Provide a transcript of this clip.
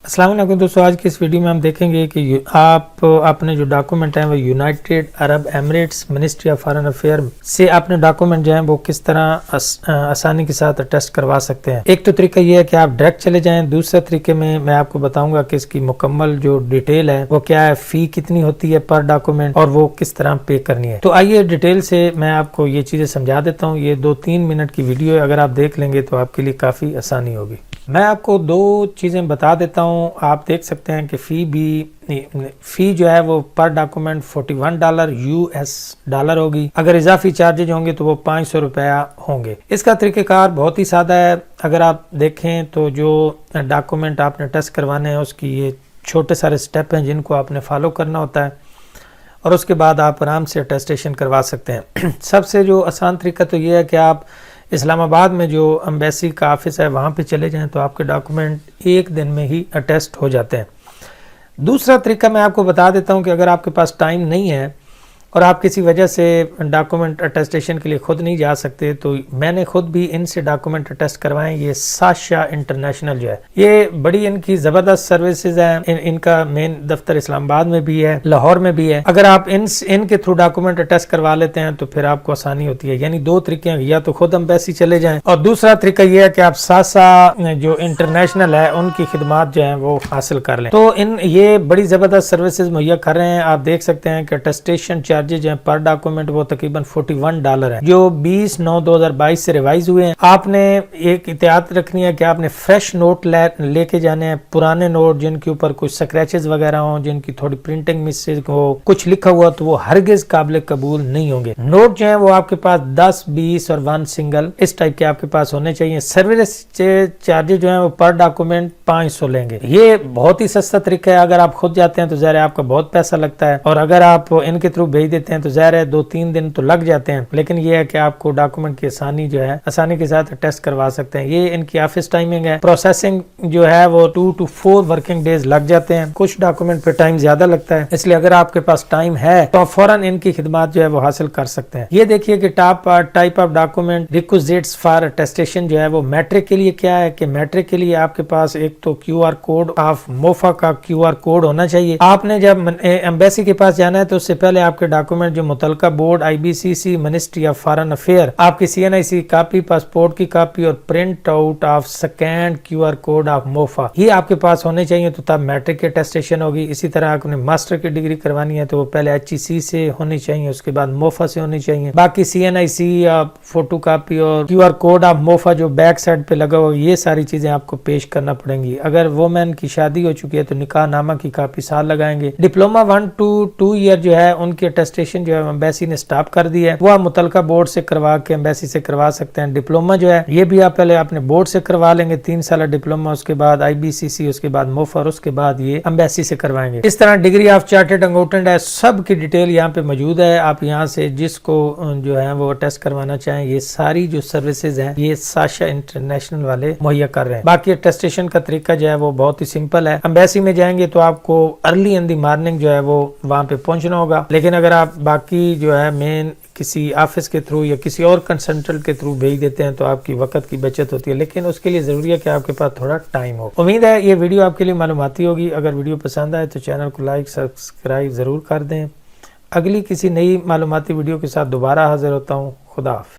السلام علیکم دوستوں، آج کی اس ویڈیو میں ہم دیکھیں گے کہ آپ اپنے جو ڈاکومنٹ ہیں وہ United Arab Emirates ministry of foreign affair سے اپنے ڈاکومنٹ جو ہیں وہ کس طرح آسانی کے ساتھ اٹیسٹ کروا سکتے ہیں۔ ایک تو طریقہ یہ ہے کہ آپ ڈائریکٹ چلے جائیں، دوسرے طریقے میں آپ کو بتاؤں گا کہ اس کی مکمل جو ڈیٹیل ہے وہ کیا ہے، فی کتنی ہوتی ہے پر ڈاکومنٹ اور وہ کس طرح پے کرنی ہے۔ تو آئیے ڈیٹیل سے میں آپ کو یہ چیزیں سمجھا دیتا ہوں۔ یہ 2-3 منٹ کی ویڈیو ہے، اگر آپ دیکھ لیں گے تو آپ کے لیے کافی آسانی ہوگی۔ میں آپ کو 2 چیزیں بتا دیتا ہوں، آپ دیکھ سکتے ہیں کہ فی جو ہے وہ پر ڈاکومنٹ $41 US ہوگی۔ اگر اضافی چارجز ہوں گے تو وہ $500 ہوں گے۔ اس کا طریقہ کار بہت ہی سادہ ہے۔ اگر آپ دیکھیں تو جو ڈاکومنٹ آپ نے ٹیسٹ کروانے ہیں اس کی یہ چھوٹے سارے سٹیپ ہیں جن کو آپ نے فالو کرنا ہوتا ہے، اور اس کے بعد آپ آرام سے اٹیسٹیشن کروا سکتے ہیں۔ سب سے جو آسان طریقہ تو یہ ہے کہ آپ اسلام آباد میں جو امبیسی کا آفس ہے وہاں پہ چلے جائیں تو آپ کے ڈاکومنٹ ایک دن میں ہی اٹیسٹ ہو جاتے ہیں۔ دوسرا طریقہ میں آپ کو بتا دیتا ہوں کہ اگر آپ کے پاس ٹائم نہیں ہے اور آپ کسی وجہ سے ڈاکومنٹ اٹیسٹیشن کے لیے خود نہیں جا سکتے، تو میں نے خود بھی ان سے ڈاکومنٹ اٹیسٹ کروائیں۔ یہ ساشا انٹرنیشنل جو ہے یہ بڑی ان کی زبردست سروسز ہیں۔ ان کا مین دفتر اسلام آباد میں بھی ہے، لاہور میں بھی ہے۔ اگر آپ ان کے تھرو ڈاکومنٹ اٹیسٹ کروا لیتے ہیں تو پھر آپ کو آسانی ہوتی ہے۔ یعنی 2 طریقے ہیں، یا تو خود امبیسی چلے جائیں، اور دوسرا طریقہ یہ ہے کہ آپ ساشا جو انٹرنیشنل ہے ان کی خدمات جو ہیں وہ حاصل کر لیں۔ تو یہ بڑی زبردست سروسز مہیا کر رہے ہیں۔ آپ دیکھ سکتے ہیں کہ اٹیسٹیشن چارجز جو ہیں پر ڈاکومنٹ وہ تقریباً $41 ہے، جو 20/9/2022 سے ریوائز ہوئے ہیں۔ آپ نے ایک احتیاط رکھنی ہے کہ آپ نے فریش نوٹ لے کے جانے ہیں۔ پرانے نوٹ جن کے اوپر کچھ سکریچز وغیرہ ہوں، جن کی تھوڑی پرنٹنگ مسٹیک ہو، کچھ لکھا ہوا، تو وہ ہرگز قابل قبول نہیں ہوں گے۔ نوٹ جو ہیں وہ آپ کے پاس 10, 20 اور 1 سنگل اس ٹائپ کے آپ کے پاس ہونے چاہیے۔ سروس چارجز جو ہیں وہ پر ڈاکومنٹ 500 لیں گے۔ یہ بہت ہی سستا طریقہ ہے۔ اگر آپ خود جاتے ہیں تو ظاہر ہے آپ کا بہت پیسہ لگتا ہے، اور اگر آپ ان کے تھرو بھیج دیتے ہیں تو ظاہر ہے 2-3 دن تو لگ جاتے ہیں، لیکن یہ ہے کہ آپ کو ڈاکومنٹ کی آسانی کے ساتھ ٹیسٹ کروا سکتے ہیں۔ یہ ان کی آفس ٹائمنگ ہے۔ پروسیسنگ جو ہے وہ 2 to 4 ورکنگ ڈیز لگ جاتے ہیں۔ کچھ ڈاکومنٹ پہ ٹائم زیادہ لگتا ہے، اس لیے اگر آپ کے پاس ٹائم ہے تو فوراً ان کی خدمات جو ہے وہ حاصل کر سکتے ہیں۔ یہ دیکھیے کہ type of document requisites for attestation جو ہے وہ میٹرک کے لیے کیا ہے کہ میٹرک کے لیے آپ کے پاس ایک تو QR کوڈ آف موفا کا QR کوڈ ہونا چاہیے۔ آپ نے جب ایمبیسی کے پاس جانا ہے تو اس سے پہلے آپ کے ڈاکومنٹ جو متعلقہ board IBCC ministry of foreign affair, آپ کی CNIC کاپی، پاسپورٹ کی کاپی اور print out of scanned QR code of MOFA, یہ آپ کے پاس ہونے چاہیے، تو تب میٹرک کی اٹیسٹیشن ہوگی۔ اسی طرح آپ نے ماسٹر کی ڈگری کروانی ہے تو وہ پہلے HEC سے ہونی چاہیے، اس کے بعد موفا سے ہونی چاہیے۔ باقی CNIC فوٹو کاپی اور QR کوڈ آف موفا جو بیک سائڈ پہ لگا ہوا، یہ ساری چیزیں آپ کو پیش کرنا پڑیں گی۔ اگر وومن کی شادی ہو چکی ہے تو نکاح نامہ کی کاپی ساتھ لگائیں گے۔ ڈپلوما 1 to 2 ایئر جو ہے ان کی اٹیسٹیشن جو ہے ایمبیسی نے سٹاپ کر دی ہے، وہ آپ متعلقہ بورڈ سے کروا کے ایمبیسی سے کروا سکتے ہیں۔ ڈپلوما جو ہے یہ بھی آپ پہلے اپنے بورڈ سے کروا لیں گے، 3 سالہ ڈپلوما، اس کے بعد IBCC، اس کے بعد موفا، اور اس کے بعد یہ ایمبیسی سے کروائیں گے۔ اس طرح ڈگری آف چارٹرڈ اکاؤنٹنٹ ہے، سب کی ڈیٹیل یہاں پہ موجود ہے۔ آپ یہاں سے جس کو جو ہے وہ ٹیسٹ کروانا چاہیں، یہ ساری جو سروسز ہیں یہ ساشا انٹرنیشنل والے مہیا کر رہے ہیں۔ باقی اٹیسٹیشن کا طریقہ جو ہے وہ بہت ہی سمپل ہے۔ ایمبیسی میں جائیں گے تو آپ کو ارلی ان دی مارننگ جو ہے وہ وہاں پہ پہنچنا ہوگا، لیکن اگر آپ باقی جو ہے مین کسی آفس کے تھرو یا کسی اور کنسلٹنٹ کے تھرو بھیج دیتے ہیں تو آپ کی وقت کی بچت ہوتی ہے، لیکن اس کے لیے ضروری ہے کہ آپ کے پاس تھوڑا ٹائم ہو۔ امید ہے یہ ویڈیو آپ کے لیے معلوماتی ہوگی۔ اگر ویڈیو پسند آئے تو چینل کو لائک، سبسکرائب ضرور کر دیں۔ اگلی کسی نئی معلوماتی ویڈیو کے ساتھ دوبارہ حاضر ہوتا ہوں۔ خدا حافظ۔